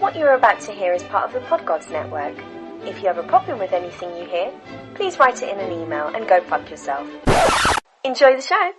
What you are about to hear is part of the Podgods Network. If you have a problem with anything you hear, please write it in an email and go fuck yourself. Enjoy the show!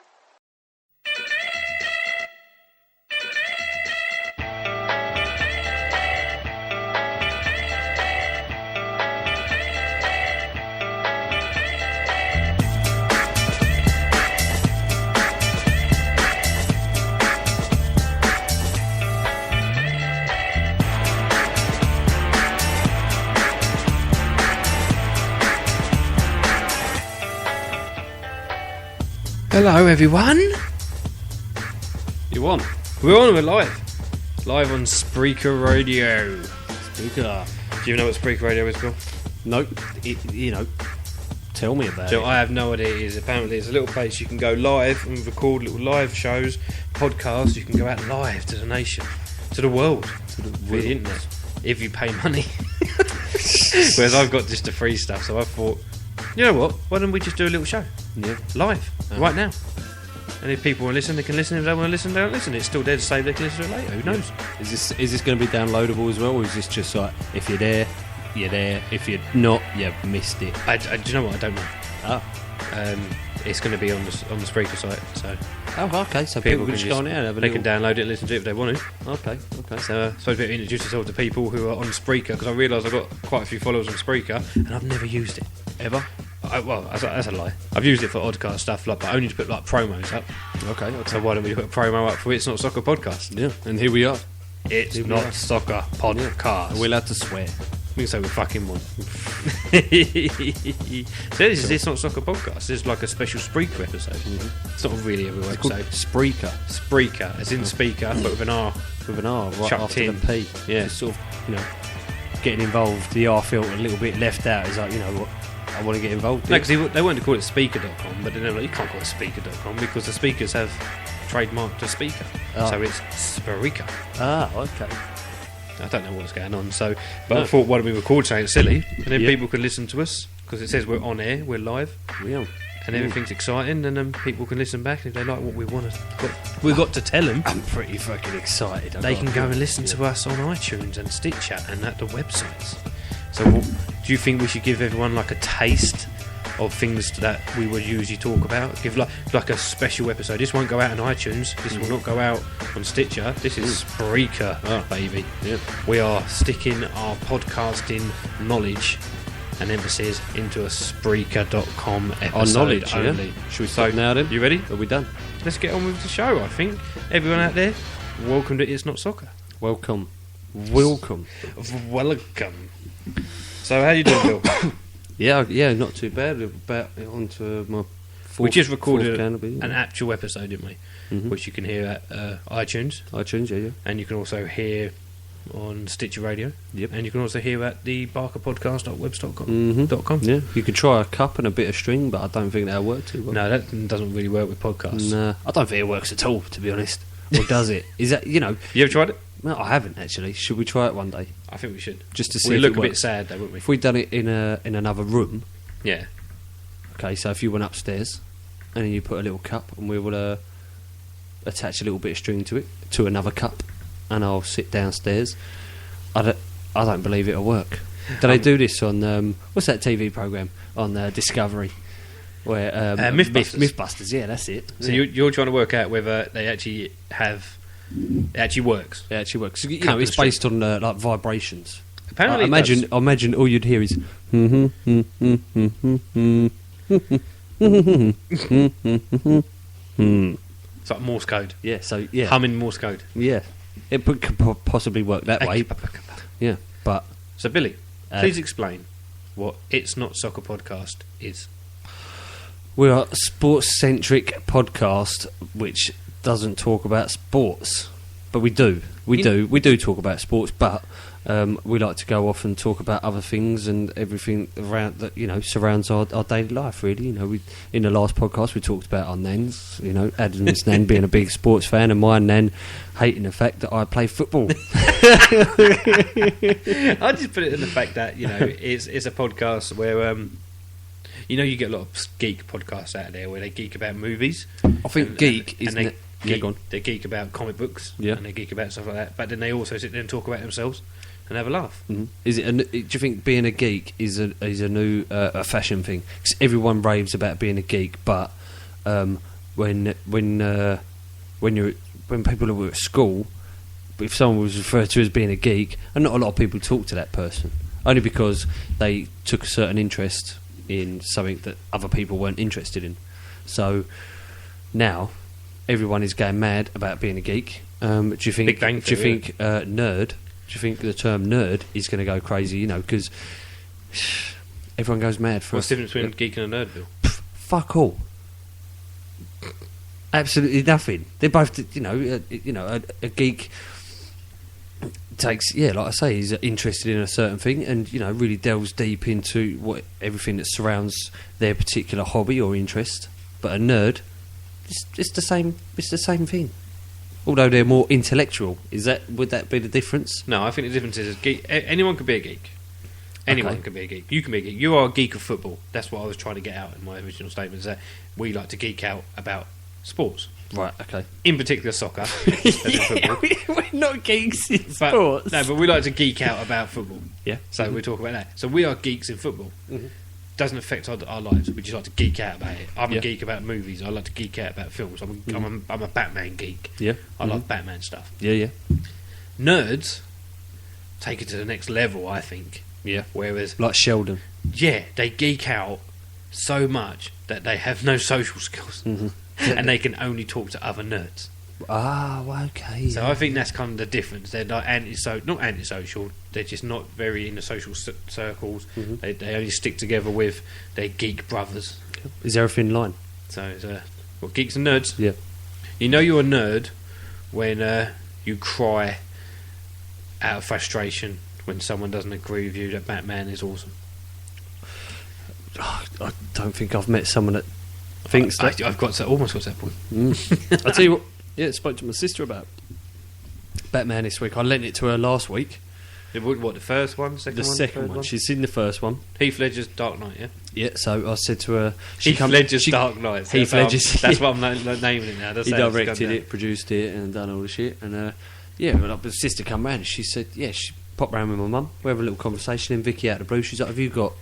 Hello everyone! You on? We're live. Live on Spreaker Radio. Spreaker. Do you know what Spreaker Radio is, Bill? Nope. Tell me about it. I have no idea what it is. Apparently it's a little place you can go live and record little live shows, podcasts. You can go out live to the nation, to the world, via the internet, if you pay money. Whereas I've got just the free stuff, so I thought, you know what, why don't we just do a little show? Yeah. Live, right now. And if people want to listen, they can listen. If they want to listen, they don't listen. It's still there to say they can listen to it later. Who knows? Is this going to be downloadable as well, or is this just like, if you're there, you're there. If you're not, you missed it? Do you know what? I don't know. Oh. It's going to be on the Spreaker site. So. Oh, okay. So people can just go on there and have a They can download it and listen to it if they want to. Okay. So I suppose we introduce yourself to people who are on Spreaker, because I realise I've got quite a few followers on Spreaker and I've never used it. Ever? That's a lie. I've used it for oddcast stuff, but only to put promos up. Okay. So why don't we put a promo up for It's Not Soccer Podcast? Yeah, and here we are. It's Not Soccer Podcast. Are we allowed to swear? We can say we fucking want. So this is It's Not Soccer Podcast. This is like a special Spreaker episode. Mm-hmm. It's not really a real episode. Spreaker, as in speaker, but with an R. With an R, right chucked after in. the P. Yeah. Just sort of, getting involved. The R filter a little bit left out. Is like, what? I want to get involved. No, because they wanted to call it speaker.com, but then they're like, you can't call it speaker.com because the speakers have trademarked a speaker. So it's Spreaker. Ah, okay. I don't know what's going on, but I thought, why don't we record something silly, and then people could listen to us, because it says we're on air, we're live, and everything's exciting, and then people can listen back, and if they like what we've got to tell them. I'm pretty fucking excited. They can go and listen to us on iTunes and Stitcher and at the websites. So do you think we should give everyone like a taste of things that we would usually talk about? Give like a special episode. This won't go out on iTunes. This will not go out on Stitcher. This is Spreaker, baby. Yeah. We are sticking our podcasting knowledge and emphasis into a Spreaker.com episode our knowledge only. Yeah? Should we start now then? You ready? Are we done? Let's get on with the show, I think. Everyone out there, welcome to It's Not Soccer. Welcome. So how you doing, Bill? Yeah, not too bad. About onto my fourth. We just recorded canopy, an actual episode, didn't we? Mm-hmm. Which you can hear at iTunes. Yeah. And you can also hear on Stitcher Radio. Yep. And you can also hear at the barkerpodcast.webs.com. Mm-hmm. Yeah. You can try a cup and a bit of string, but I don't think that'll work too well. No, that doesn't really work with podcasts. Nah, I don't think it works at all, to be honest. Or does it? Is that, You ever tried it? No, I haven't actually. Should we try it one day? I think we should. Just to see. We if look it a works. bit sad though, wouldn't we? If we'd done it in another room. Yeah. Okay, so if you went upstairs and then you put a little cup and we will attach a little bit of string to it, to another cup, and I'll sit downstairs, I don't believe it'll work. Do they do this on what's that TV programme on Discovery? Where Mythbusters. Mythbusters, yeah, that's it. So you're trying to work out whether they actually have. It actually works. It actually works. It's based on like vibrations. Apparently, imagine all you'd hear is. It's like Morse code. Yeah. So yeah, humming Morse code. Yeah, it could possibly work that way. Yeah, but so Billy, please explain what It's Not Soccer Podcast is. We're a sports-centric podcast which doesn't talk about sports, but we do. We do talk about sports, but we like to go off and talk about other things and everything around that surrounds our daily life. Really, in the last podcast we talked about our nans. Adam's nan being a big sports fan, and my nan hating the fact that I play football. I just put it in the fact that it's a podcast where. You get a lot of geek podcasts out there where they geek about movies. I think geek is... They geek about comic books, and they geek about stuff like that. But then they also sit there and talk about themselves. and have a laugh. Mm-hmm. Do you think being a geek is a new a fashion thing? 'Cause everyone raves about being a geek, but when people were at school, if someone was referred to as being a geek, and not a lot of people talk to that person, only because they took a certain interest in something that other people weren't interested in. So now everyone is going mad about being a geek. Do you think? Nerd? Do you think the term nerd is going to go crazy? You know, because everyone goes mad for. What's the difference between geek and a nerd, Bill? Fuck all. Absolutely nothing. They're both, a geek takes, like I say, he's interested in a certain thing, and really delves deep into everything that surrounds their particular hobby or interest. But a nerd, it's the same. It's the same thing. Although they're more intellectual, would that be the difference? No, I think the difference is anyone can be a geek. Anyone can be a geek. You can be a geek. You are a geek of football. That's what I was trying to get out in my original statement. Is that we like to geek out about sports. Right. Okay. In particular, soccer. We're not geeks in sports. No, but we like to geek out about football. Yeah. So we talk about that. So we are geeks in football. Mm-hmm. Doesn't affect our lives. We just like to geek out about it. I'm a geek about movies. I like to geek out about films. I'm a Batman geek. Yeah. I love Batman stuff. Yeah. Nerds take it to the next level, I think. Yeah. Whereas, like Sheldon. Yeah, they geek out so much that they have no social skills, and they can only talk to other nerds. Okay. So I think that's kind of the difference. They're not antisocial. They're just not very in the social circles. Mm-hmm. They only stick together with their geek brothers. Is there a thin line? So it's geeks and nerds. Yeah. You know you're a nerd when you cry out of frustration when someone doesn't agree with you that Batman is awesome. I don't think I've met someone that thinks that. I've almost got to that point. I'll tell you what. Yeah, I spoke to my sister about Batman this week. I lent it to her last week. What, the first one, the second one? She's seen the first one. Heath Ledger's Dark Knight, yeah? Yeah, so I said to her... Ledger's Dark Knight. Heath Ledger's... That's what I'm naming it now. He directed it, produced it, and done all the shit. And my sister come round and she said, she popped round with my mum. We have a little conversation, and Vicky out of the blue, she's like, have you got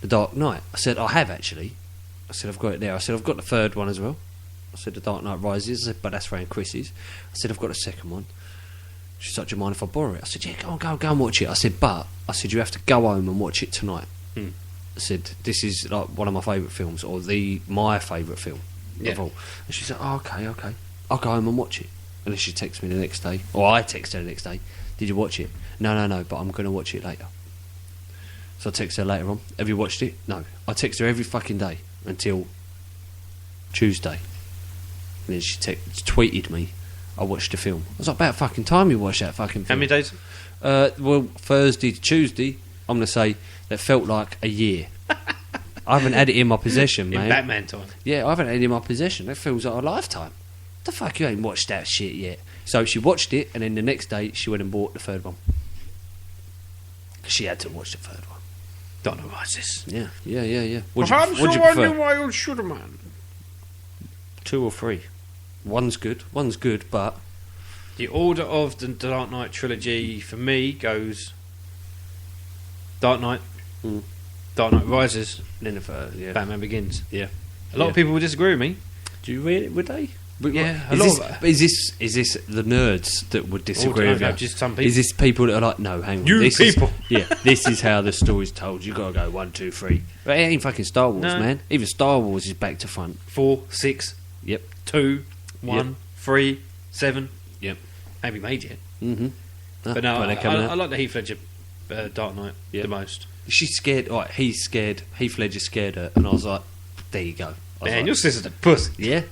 the Dark Knight? I said, I have, actually. I said, I've got it there. I said, I've got the third one as well. I said, The Dark Knight Rises. I said, but that's around Chris's. I said, I've got a second one. She's like, do you mind if I borrow it? I said, yeah, go and watch it. I said, you have to go home and watch it tonight. I said, this is like one of my favourite films, or my favourite film of all. And she said, okay. I'll go home and watch it. And then she texts me the next day, or I text her the next day, did you watch it? No, but I'm going to watch it later. So I text her later on, have you watched it? No. I text her every fucking day until Tuesday. And then she tweeted me, I watched the film. I was like, about fucking time you watched that fucking film. How many days? Thursday to Tuesday, I'm going to say, that felt like a year. I haven't had it in my possession, man. In Batman time? Yeah, I haven't had it in my possession. That feels like a lifetime. The fuck, you ain't watched that shit yet. So she watched it, and then the next day, she went and bought the third one. She had to watch the third one. Dark Knight Rises. Yeah. What'd you prefer? Why you should, man. 2 or 3. One's good, but... The order of the Dark Knight trilogy, for me, goes... Dark Knight, Dark Knight Rises, then the third, Batman Begins. Yeah. A lot of people would disagree with me. Do you read it, would they? Yeah, is this the nerds that would disagree with you? Just some people. Is this people that are like, no, hang on, this is how the story's told. You got to go 1, 2, 3. But it ain't fucking Star Wars, man. Even Star Wars is back to front. 4, 6, yep, 2, 1, 3, 7. Yep, ain't been made yet. Mm-hmm. But no, I like the Heath Ledger Dark Knight the most. She's scared. He's scared. Heath Ledger scared her, and I was like, there you go. Man, your sister's a pussy.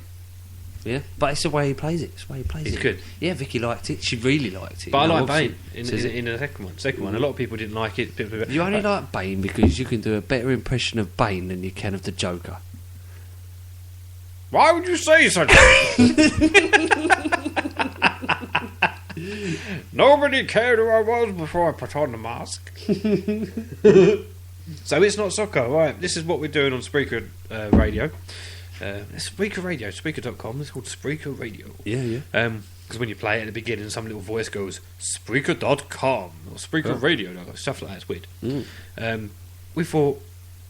Yeah, but it's the way he plays it. He's good. Yeah, Vicky liked it. She really liked it. But I like Bane in the second one. A lot of people didn't like it. You only like Bane because you can do a better impression of Bane than you can of the Joker. Why would you say such? Nobody cared who I was before I put on the mask. So it's not soccer, right? This is what we're doing on Spreaker Radio. Spreaker Radio, Spreaker.com. It's called Spreaker Radio. Yeah. Because when you play it at the beginning, some little voice goes, Spreaker.com or Spreaker Radio, stuff like that. It's weird. We thought,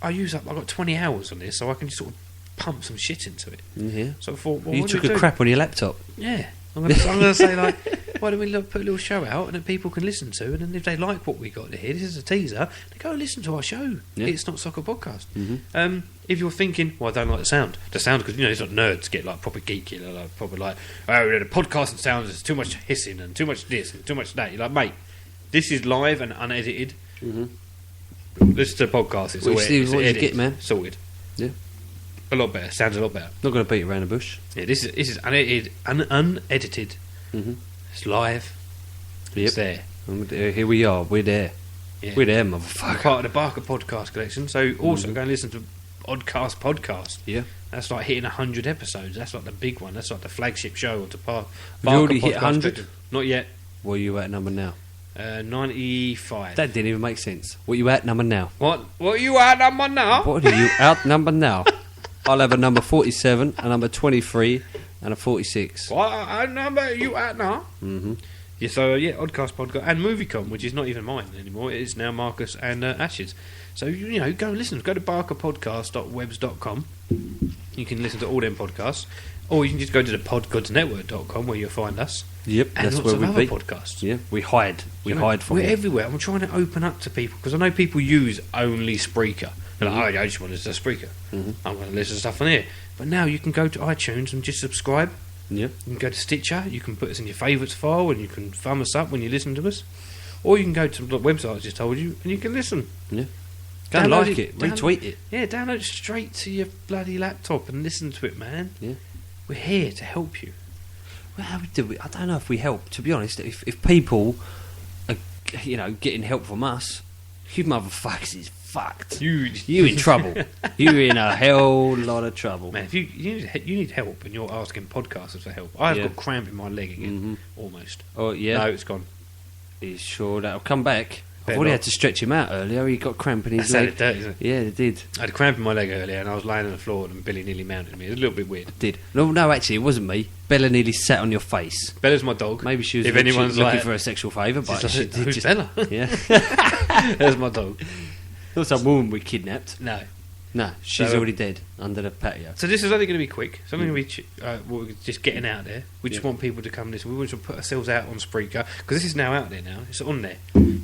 I've got 20 hours on this, so I can just sort of pump some shit into it. Yeah. So I thought, well, You what took do we a do? crap on your laptop. Yeah. I'm going to say, like, why don't we put a little show out and that people can listen to, and then if they like what we got here, this is a teaser, they go and listen to our show. Yeah. It's Not Soccer Podcast. Mm-hmm. If you're thinking, well, I don't like the sound, because, it's not nerds get, like, proper geeky, like, proper, like, the podcasting sounds, there's too much hissing and too much this and too much that. You're like, mate, this is live and unedited. Mm-hmm. Listen to the podcast. It's Well, all you see it's what you edited, get, man. Sorted. Yeah. A lot better. Sounds a lot better. Not going to beat around the bush. Yeah, this is unedited. Unedited. Mm-hmm. It's live. Yep. It's there. And here we are. We're there. Yeah. We're there, We're motherfucker. part of the Barker podcast collection. So also go and listen to Oddcast Podcast. Yeah. That's like hitting 100 episodes. That's like the big one. That's like the flagship show of the Barker Have you already hit Podcast 100? collection. Not yet. What are you at number now? 95. That didn't even make sense. What are you at number now? What are you at number now? What are you out number now? I'll have a number 47, a number 23, and a 46. What number are you at now? Mm-hmm. Yeah, so Oddcast Podcast and MovieCom, which is not even mine anymore. It is now Marcus and Ash's. So go and listen. Go to barkerpodcast.webs.com. You can listen to all them podcasts, or you can just go to the podgodsnetwork.com where you'll find us. Yep, And that's lots where of we other be. podcasts. Yeah, we hide. We hide from We're it. everywhere. I'm trying to open up to people because I know people use only Spreaker. They're like, I just want to listen to Spreaker. Mm-hmm. I want to listen to stuff on here. But now you can go to iTunes and just subscribe. Yeah. You can go to Stitcher. You can put us in your favourites file and you can thumb us up when you listen to us. Or you can go to the website I just told you and you can listen. Yeah. Go and Download like it. Retweet it. Yeah, download it straight to your bloody laptop and listen to it, man. Yeah. We're here to help you. Well, how do we? I don't know if we help. To be honest, if people are, getting help from us, you motherfuckers is fucked. You in trouble. You in a hell lot of trouble. Man, if you need help and you're asking podcasters for help, I've got cramp in my leg again, almost. Oh yeah. No, it's gone. Are you sure that'll come back? I've Better already not. had to stretch him out earlier. He got cramp in his That leg. sounded dirty, isn't it? Yeah, it did. I had a cramp in my leg earlier and I was laying on the floor and Billy nearly mounted me. It was a little bit weird. It did. No, actually, it wasn't me. Bella nearly sat on your face. Bella's my dog. Maybe she was if anyone's looking like, for a sexual favour, but she's she like, did who's just. Bella? Yeah. There's my dog. Not some woman we kidnapped. No. No, she's So, already dead under the patio. So this is only going to be quick. Something we're just getting out there. We just want people to come listen. We want to put ourselves out on Spreaker because this is now out there now. It's on there.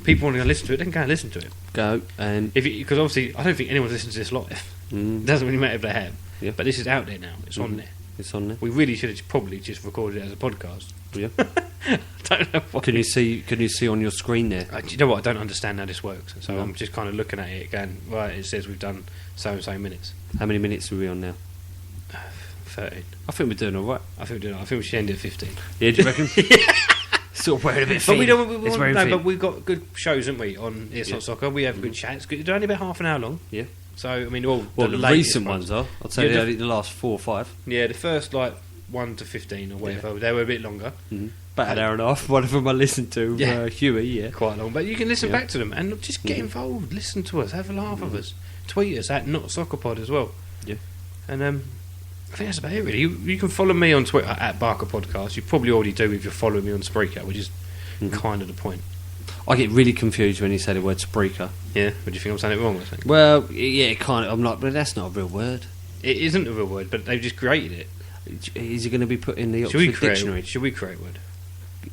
People want to go listen to it. They can go and listen to it. Go and Because obviously I don't think anyone's listened to this live. It doesn't really matter if they have. Yeah. But this is out there now. It's on there. it's on there. We really should have probably just recorded it as a podcast. Yeah. Don't know why. Can you see on your screen there? Do you know what? I don't understand how this works. So No. I'm just kind of looking at it going, right, it says we've done so and so minutes. How many minutes are we on now? 13. I think we're doing all right. I think we should end at 15. Yeah, do you reckon? Sort of wearing a bit But we thin. don't. It's wearing No, thin. but we've got good shows, haven't we? On It's Not Soccer, we have good chats. They're only about half an hour long. Yeah. So I mean, Well, the latest recent ones are. I'd say Yeah, the last 4 or 5. Yeah, the first 1 to 15 or whatever. They were a bit longer, About an hour and a half. One of them I listened to. Yeah. Huey. Yeah. quite long. But you can listen Yeah. back to them and just get involved. Listen to us. Have a laugh with us. Tweet us at Not Soccer Pod as well. Yeah. And I think that's about it really. You can follow me on Twitter at Barker Podcast. You probably already do if you're following me on Spreaker, which is kind of the point. I get really confused when you say the word Spreaker. Yeah. But do you think I'm saying it wrong? I think Well, yeah, kind of. I'm like, but that's not a real word. it isn't a real word, but they've just created it. Is it going to be put in the Should we Oxford create? Dictionary? Should we create a word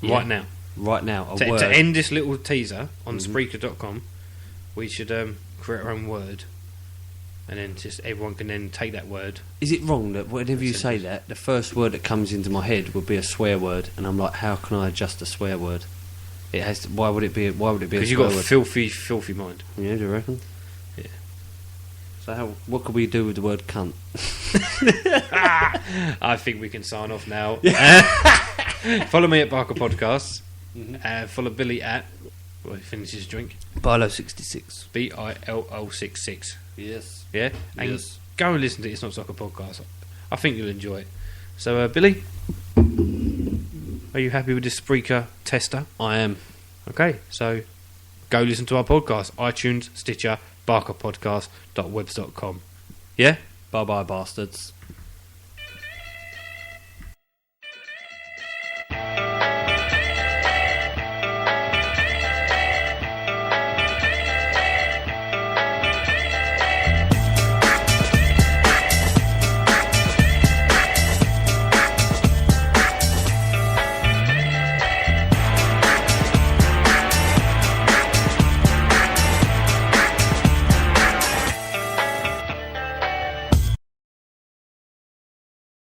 Yeah. right now? Right now, a To word. end this little teaser on Spreaker.com, we should create our own word, and then just everyone can then take that word. Is it wrong that whenever you say that, the first word that comes into my head would be a swear word, and I'm like, how can I adjust a swear word? It has. Why would it be? Why would it be? Because a you've swear got a word? filthy, filthy mind. Yeah, do you reckon? Yeah. So what could we do with the word cunt? I think we can sign off now. Follow me at Barker Podcasts. Follow Billy at. Well, he finishes his drink. Bilo66. BILO66. Yes. Yeah? And Yes. go and listen to It's Not Soccer Podcast. I think you'll enjoy it. So, Billy, are you happy with this Spreaker tester? I am. Okay, so go listen to our podcast. iTunes, Stitcher, barkerpodcast.webs.com. Yeah? Bye bye, bastards.